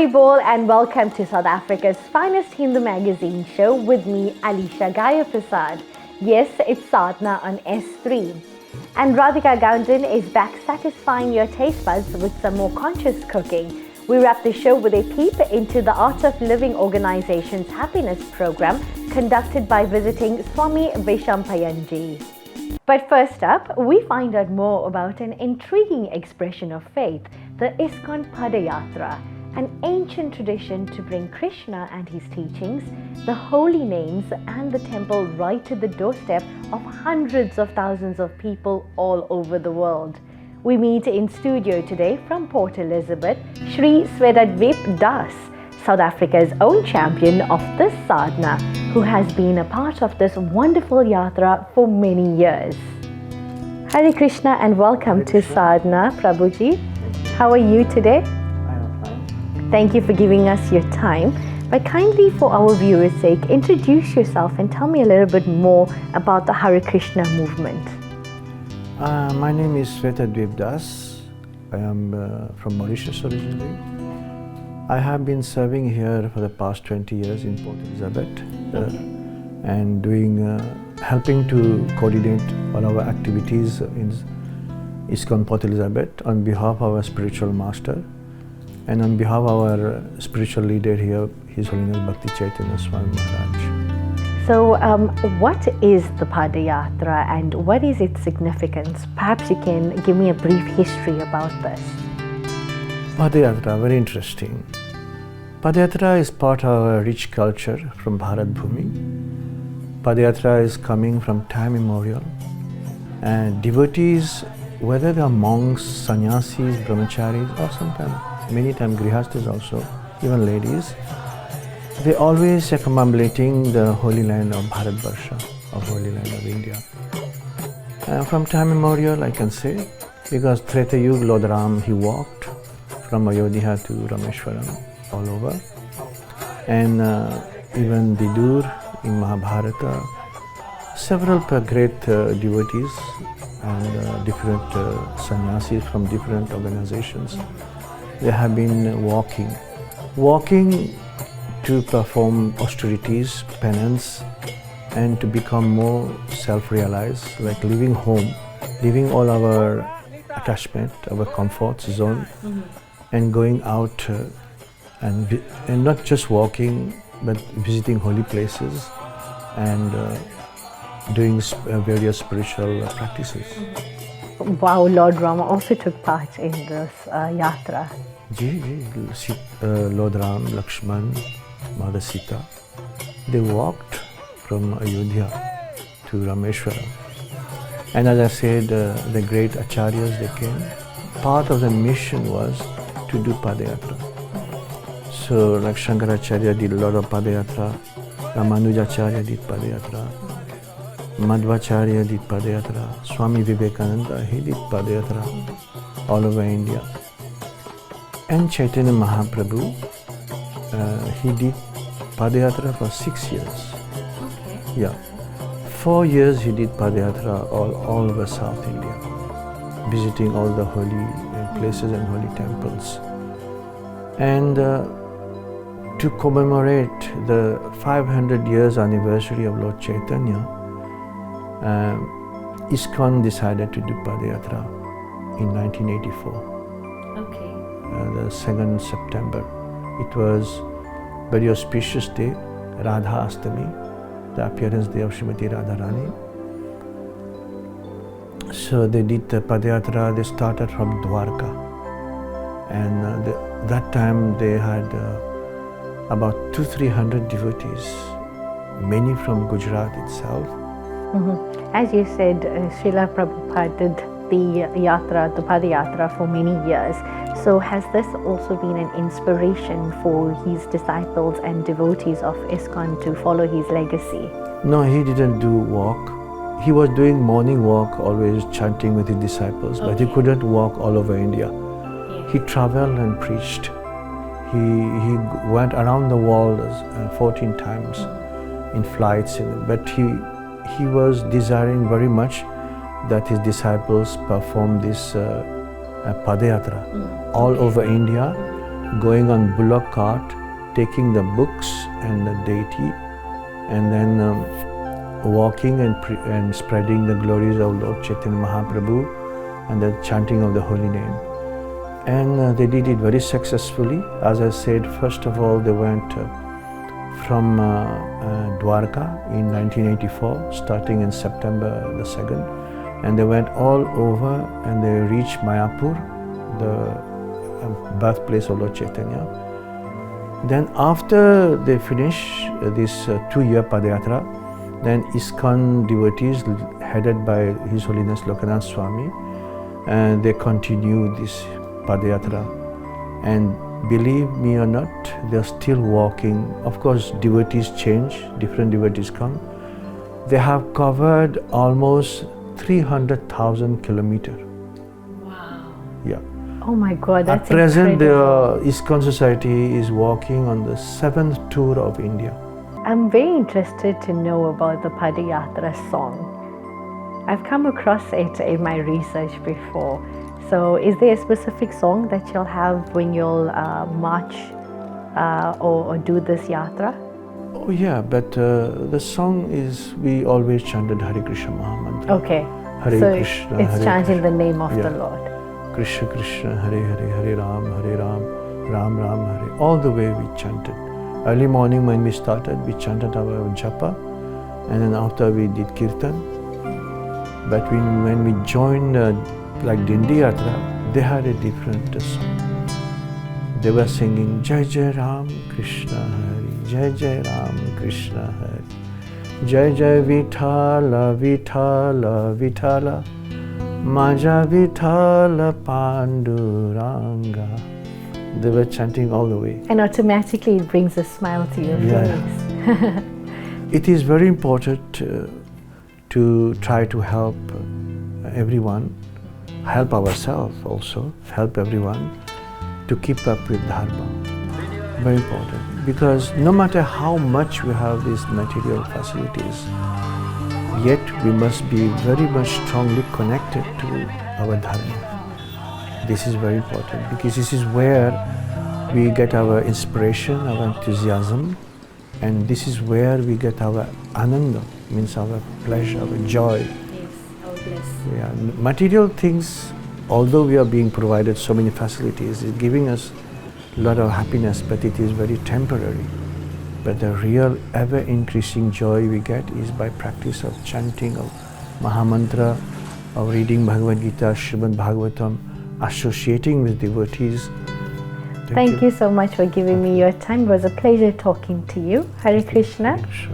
Haribol and welcome to South Africa's finest Hindu magazine show with me, Alisha Gaya Prasad. Yes, it's Sadhana on S3. And Radhika Gaundan is back satisfying your taste buds with some more conscious cooking. We wrap the show with a peep into the Art of Living organization's happiness program conducted by visiting Swami Vishampayanji. But first up, we find out more about an intriguing expression of faith, the ISKCON Padayatra, an ancient tradition to bring Krishna and his teachings, the holy names and the temple right to the doorstep of hundreds of thousands of people all over the world. We meet in studio today from Port Elizabeth, Shri Svetadvip Das, South Africa's own champion of this sadhana, who has been a part of this wonderful yatra for many years. Hare Krishna and welcome to Sadhana, Prabhuji. How are you today? Thank you for giving us your time. But kindly, for our viewers' sake, introduce yourself and tell me a little bit more about the Hare Krishna movement. My name is Svetadvip Das. I am from Mauritius originally. I have been serving here for the past 20 years in Port Elizabeth and helping to coordinate all our activities in ISKCON Port Elizabeth on behalf of our spiritual master. And on behalf of our spiritual leader here, His Holiness Bhakti Chaitanya Swami Maharaj. So, what is the Padayatra and what is its significance? Perhaps you can give me a brief history about this. Padayatra, very interesting. Padayatra is part of our rich culture from Bharat Bhumi. Padayatra is coming from time immemorial. And devotees, whether they are monks, sannyasis, brahmacharis, or sometimes many times grihastas also, even ladies, they always circumambulating the holy land of Bharatvarsha, of holy land of India. From time immemorial, I can say, because Treta Yuga, Lord Ram, he walked from Ayodhya to Rameshwaram, all over. And even Vidur in Mahabharata, several great devotees and different sannyasis from different organizations, they have been walking to perform austerities, penance, and to become more self-realized, like leaving home, leaving all our attachment, our comfort zone, and going out and not just walking, but visiting holy places and doing various spiritual practices. Wow, Lord Rama also took part in this yatra. Lord Ram, Lakshman, Mother Sita, they walked from Ayodhya to Rameshwaram. And as I said, the great acharyas, they came. Part of the mission was to do Padayatra. So like Shankaracharya did a lot of Padayatra, Ramanujacharya did Padayatra, Madhvacharya did Padayatra, Swami Vivekananda, he did Padayatra all over India. And Chaitanya Mahaprabhu, he did Padayatra for 6 years. Okay. Yeah. 4 years he did Padayatra all over South India, visiting all the holy places and holy temples. And to commemorate the 500 years anniversary of Lord Chaitanya, ISKCON decided to do Padayatra in 1984. The 2nd September. It was very auspicious day, Radha Astami, the appearance day of Srimati Radharani. So they did the Padayatra, they started from Dwarka. And that time they had about 200-300 devotees, many from Gujarat itself. As you said, Srila Prabhupada did the yatra, the Padayatra, for many years. So has this also been an inspiration for his disciples and devotees of ISKCON to follow his legacy? No, he didn't do walk. He was doing morning walk, always chanting with his disciples, but he couldn't walk all over India. He traveled and preached. He went around the world 14 times in flights, but he was desiring very much that his disciples perform this Padayatra all over India going on bullock cart, taking the books and the deity, and then walking and spreading the glories of Lord Chaitanya Mahaprabhu and the chanting of the holy name. And they did it very successfully. As I said, first of all, they went from Dwarka in 1984, starting in September the 2nd, and they went all over and they reached Mayapur, the birthplace of Lord Chaitanya. Then after they finish this 2-year Padayatra, then ISKCON devotees headed by His Holiness Lokanath Swami, and they continue this Padayatra. And believe me or not, they are still walking. Of course, devotees change, different devotees come. They have covered almost 300,000 kilometers. Wow. Yeah. Oh my God, that's At present, incredible. the ISKCON Society is walking on the 7th tour of India. I'm very interested to know about the Padayatra song. I've come across it in my research before. So is there a specific song that you'll have when you'll march or do this yatra? Oh yeah, but the song is, we always chanted Hare Krishna Mahamantra. Okay, Hare so Krishna, it's Hare chanting Krishna. the name of Yeah. the Lord. Krishna Krishna, Hare Hare, Hare Ram, Ram Ram, Hare. All the way we chanted. Early morning when we started, we chanted our japa, and then after we did kirtan. But when we joined like Dindi Yatra, they had a different song. They were singing Jai Jai Ram Krishna Hari, Jai Jai Ram Krishna Hari, Jai Jai Vithala Vithala Vithala, Maja Vithala Panduranga. They were chanting all the way. And automatically it brings a smile to your face. It is very important to try to help everyone, help ourselves also, help everyone to keep up with Dharma. Very important. Because no matter how much we have these material facilities, yet we must be very much strongly connected to our Dharma. This is very important because this is where we get our inspiration, our enthusiasm, and this is where we get our ananda, means our pleasure, our joy. Yes, our bliss. Yeah. Material things, although we are being provided so many facilities, is giving us a lot of happiness, but it is very temporary. But the real ever-increasing joy we get is by practice of chanting of Mahamantra, of reading Bhagavad Gita, Srimad Bhagavatam, associating with devotees. Thank you so much for giving me your time. It was a pleasure talking to you. Hare Krishna. Sure.